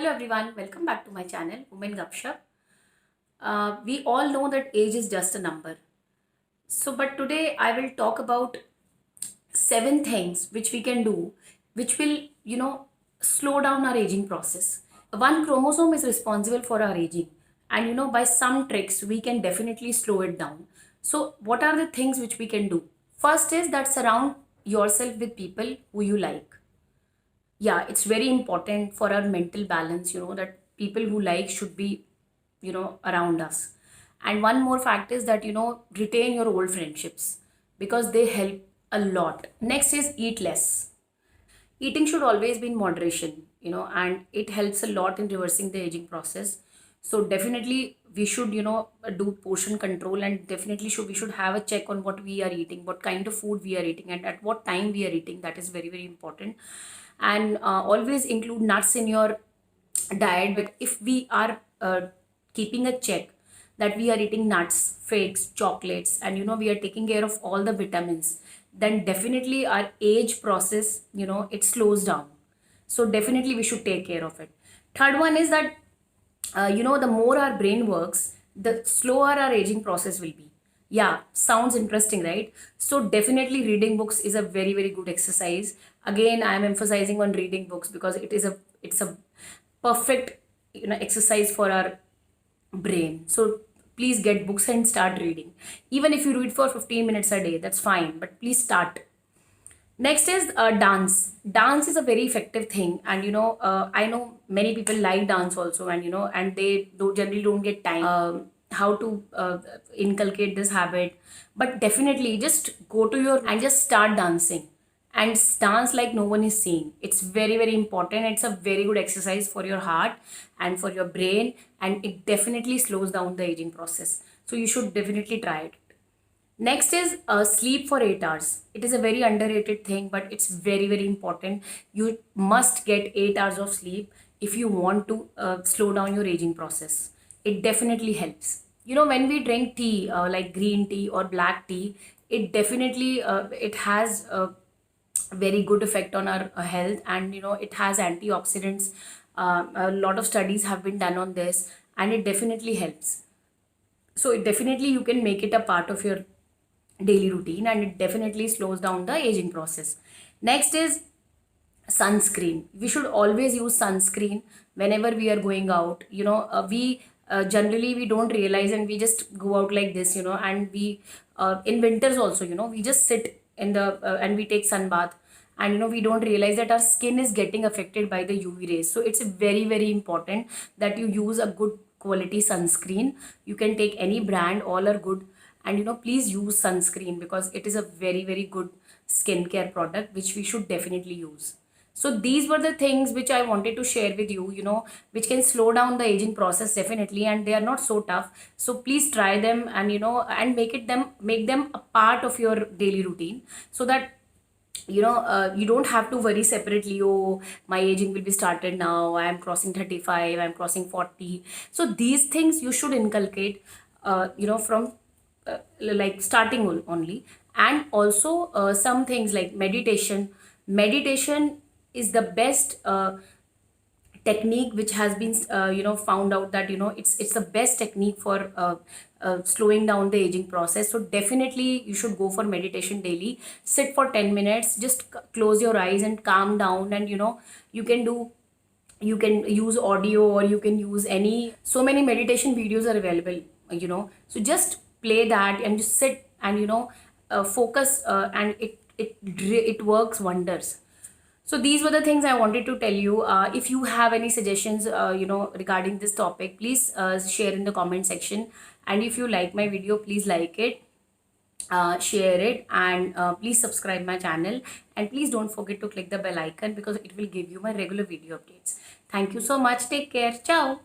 Hello everyone, welcome back to my channel Women Gupshup. We all know that age is just a number. But today I will talk about 7 things which we can do, which will, slow down our aging process. One chromosome is responsible for our aging, and by some tricks we can definitely slow it down. So, what are the things which we can do? First is that surround yourself with people who you like. Yeah, it's very important for our mental balance, that people who like should be, around us. And one more fact is that, retain your old friendships because they help a lot. Next is eat less. Eating should always be in moderation, and it helps a lot in reversing the aging process. So definitely we should, do portion control, and definitely we should have a check on what we are eating, what kind of food we are eating, and at what time we are eating. That is very, very important. And always include nuts in your diet, because if we are keeping a check that we are eating nuts, figs, chocolates, and we are taking care of all the vitamins, then definitely our age process, it slows down. So definitely we should take care of it. Third one is that the more our brain works, the slower our aging process will be. Yeah, sounds interesting, right? So definitely reading books is a very, very good exercise. Again, I am emphasizing on reading books because it's a perfect exercise for our brain. So please get books and start reading. Even if you read for 15 minutes a day, that's fine, but please start. Next is dance. Dance is a very effective thing, and I know many people like dance also, and and they generally don't get time how to inculcate this habit. But definitely, just go to your and just start dancing, and dance like no one is seeing. It's very, very important. It's a very good exercise for your heart and for your brain, and it definitely slows down the aging process. So you should definitely try it. Next is sleep for 8 hours. It is a very underrated thing, but it's very, very important. You must get 8 hours of sleep if you want to slow down your aging process. It definitely helps. When we drink tea, like green tea or black tea, it definitely it has a very good effect on our health, and it has antioxidants. A lot of studies have been done on this, and it definitely helps. So it definitely you can make it a part of your daily routine, and it definitely slows down the aging process. Next is sunscreen. We should always use sunscreen whenever we are going out. We generally we don't realize, and we just go out like this, and we in winters also, we just sit in the and we take sun bath, and we don't realize that our skin is getting affected by the UV rays. So it's very, very important that you use a good quality sunscreen. You can take any brand, all are good. And please use sunscreen because it is a very, very good skincare product which we should definitely use. So these were the things which I wanted to share with you, which can slow down the aging process definitely, and they are not so tough. So please try them, and and make them a part of your daily routine, so that you don't have to worry separately. Oh, my aging will be started now, I am crossing 35, I am crossing 40. So these things you should inculcate from like starting only. And also some things like meditation is the best technique which has been found out that it's the best technique for slowing down the aging process. So definitely you should go for meditation daily. Sit for 10 minutes, just close your eyes and calm down, and you can do you can use audio, or you can use any, so many meditation videos are available. So just play that and just sit and focus, and it works wonders. So these were the things I wanted to tell you. If you have any suggestions, regarding this topic, please share in the comment section. And if you like my video, please like it, share it, and please subscribe my channel. And please don't forget to click the bell icon because it will give you my regular video updates. Thank you so much. Take care. Ciao.